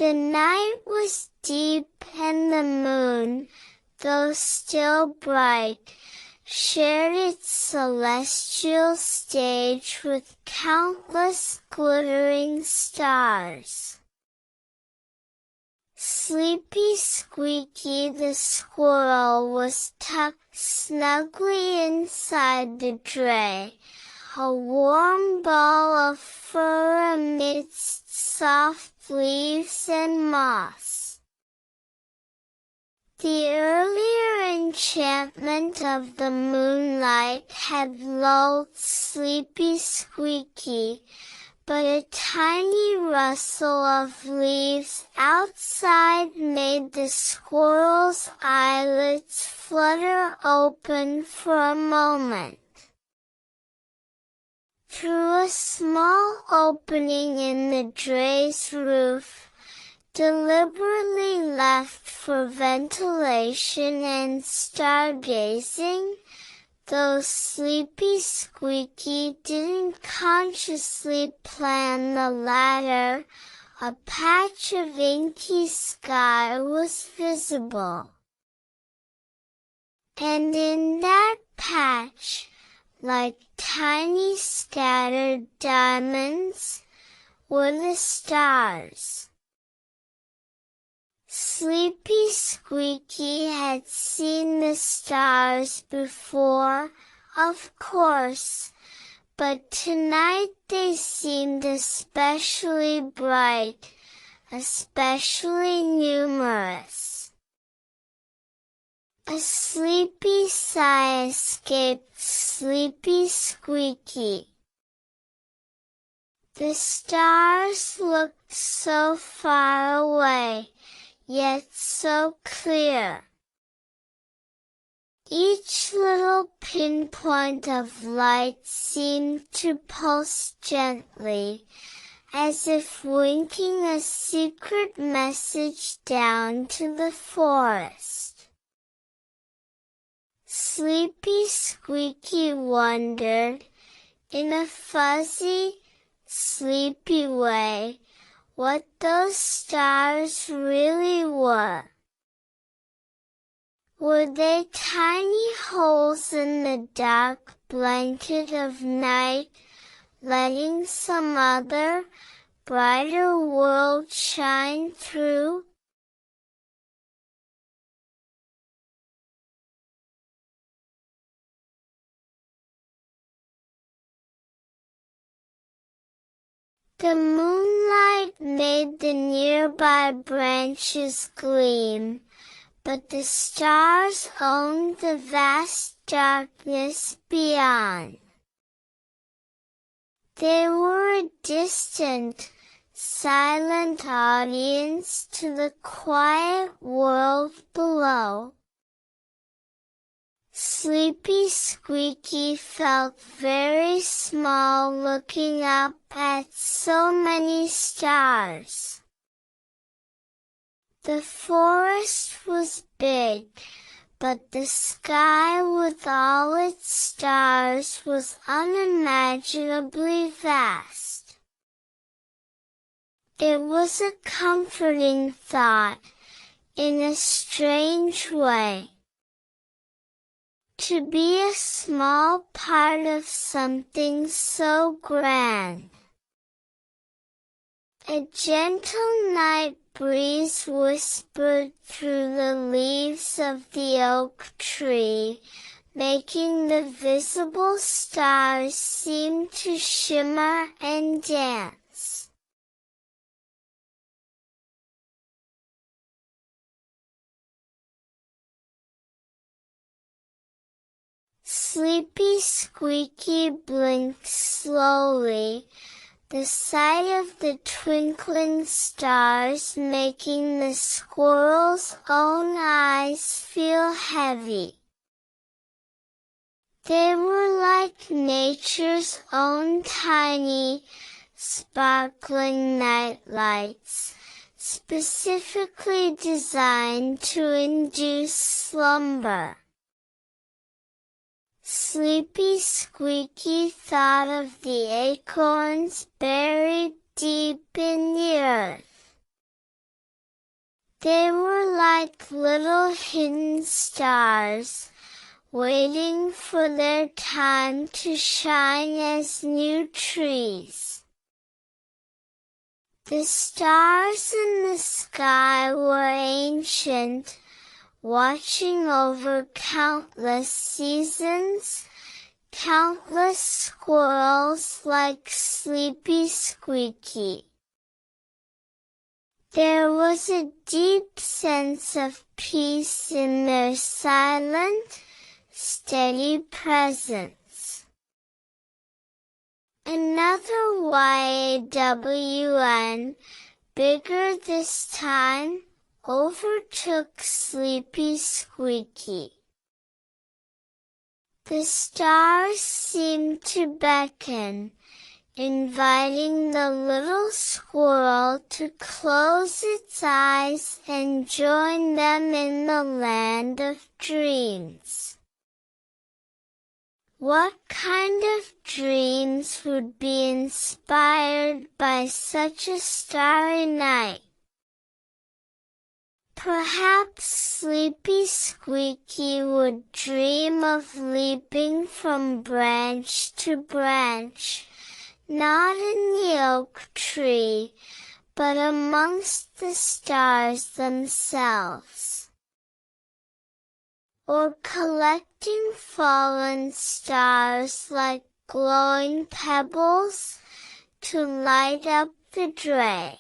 The night was deep and the moon, though still bright, shared its celestial stage with countless glittering stars. Sleepy Squeaky the squirrel was tucked snugly inside the drey, a warm ball of fur amidst soft leaves and moss. The earlier enchantment of the moonlight had lulled Sleepy Squeaky, but a tiny rustle of leaves outside made the squirrel's eyelids flutter open for a moment. Through a small opening in the drey's roof, deliberately left for ventilation and stargazing, though Sleepy Squeaky didn't consciously plan the latter, a patch of inky sky was visible. And in that patch, like tiny scattered diamonds, were the stars. Sleepy Squeaky had seen the stars before, of course, but tonight they seemed especially bright, especially numerous. A sleepy sigh escaped Sleepy Squeaky. The stars looked so far away, yet so clear. Each little pinpoint of light seemed to pulse gently, as if winking a secret message down to the forest. Sleepy Squeaky wondered, in a fuzzy, sleepy way, what those stars really were. Were they tiny holes in the dark blanket of night, letting some other, brighter world shine through? The moonlight made the nearby branches gleam, but the stars owned the vast darkness beyond. They were a distant, silent audience to the quiet world below. Sleepy Squeaky felt very small looking up at so many stars. The forest was big, but the sky with all its stars was unimaginably vast. It was a comforting thought, in a strange way. To be a small part of something so grand. A gentle night breeze whispered through the leaves of the oak tree, making the visible stars seem to shimmer and dance. Sleepy Squeaky blinked slowly, the sight of the twinkling stars making the squirrel's own eyes feel heavy. They were like nature's own tiny, sparkling night lights, specifically designed to induce slumber. Sleepy Squeaky thought of the acorns buried deep in the earth. They were like little hidden stars, waiting for their time to shine as new trees. The stars in the sky were ancient, watching over countless seasons, countless squirrels like Sleepy Squeaky. There was a deep sense of peace in their silent, steady presence. Another YAWN, bigger this time, overtook Sleepy Squeaky. The stars seemed to beckon, inviting the little squirrel to close its eyes and join them in the land of dreams. What kind of dreams would be inspired by such a starry night? Perhaps Sleepy Squeaky would dream of leaping from branch to branch, not in the oak tree, but amongst the stars themselves. Or collecting fallen stars like glowing pebbles to light up the drey.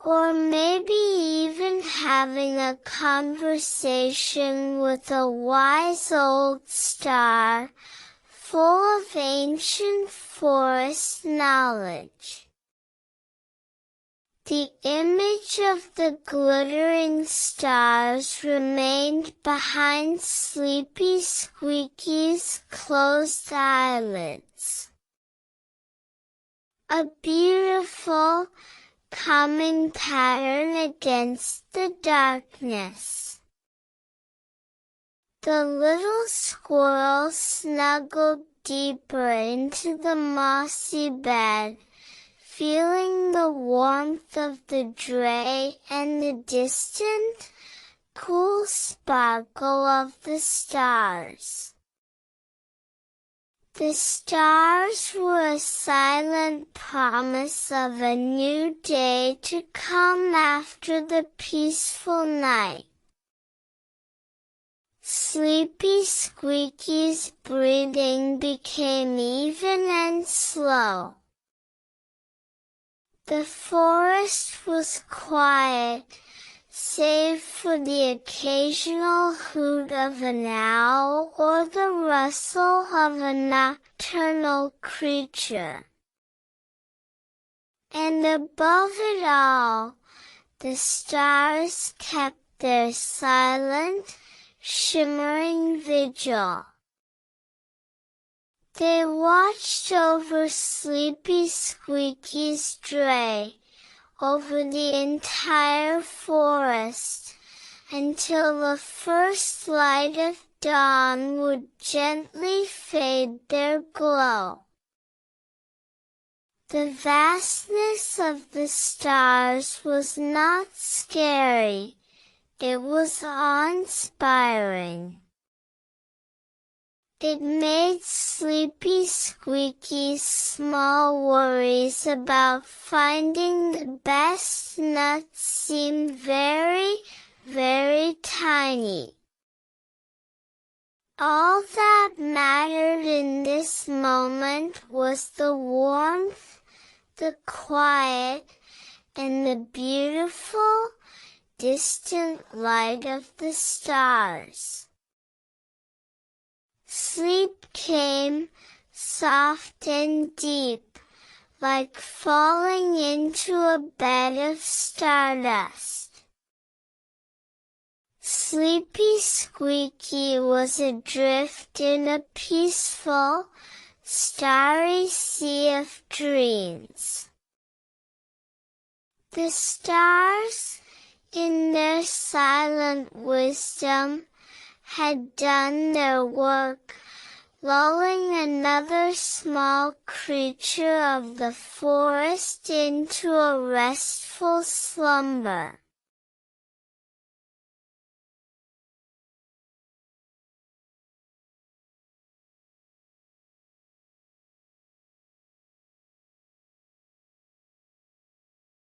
Or maybe even having a conversation with a wise old star, full of ancient forest knowledge. The image of the glittering stars remained behind Sleepy Squeaky's closed eyelids. A beautiful, calming pattern against the darkness. The little squirrel snuggled deeper into the mossy bed, feeling the warmth of the drey and the distant, cool sparkle of the stars. The stars were a silent promise of a new day to come after the peaceful night. Sleepy Squeaky's breathing became even and slow. The forest was quiet, save for the occasional hoot of an owl or the rustle of a nocturnal creature. And above it all, the stars kept their silent, shimmering vigil. They watched over Sleepy Squeaky's drey, over the entire forest, until the first light of dawn would gently fade their glow. The vastness of the stars was not scary, it was awe-inspiring. It made Sleepy Squeaky's small worries about finding the best nuts seem very, very tiny. All that mattered in this moment was the warmth, the quiet, and the beautiful, distant light of the stars. Sleep came, soft and deep, like falling into a bed of stardust. Sleepy Squeaky was adrift in a peaceful, starry sea of dreams. The stars, in their silent wisdom, had done their work, lulling another small creature of the forest into a restful slumber.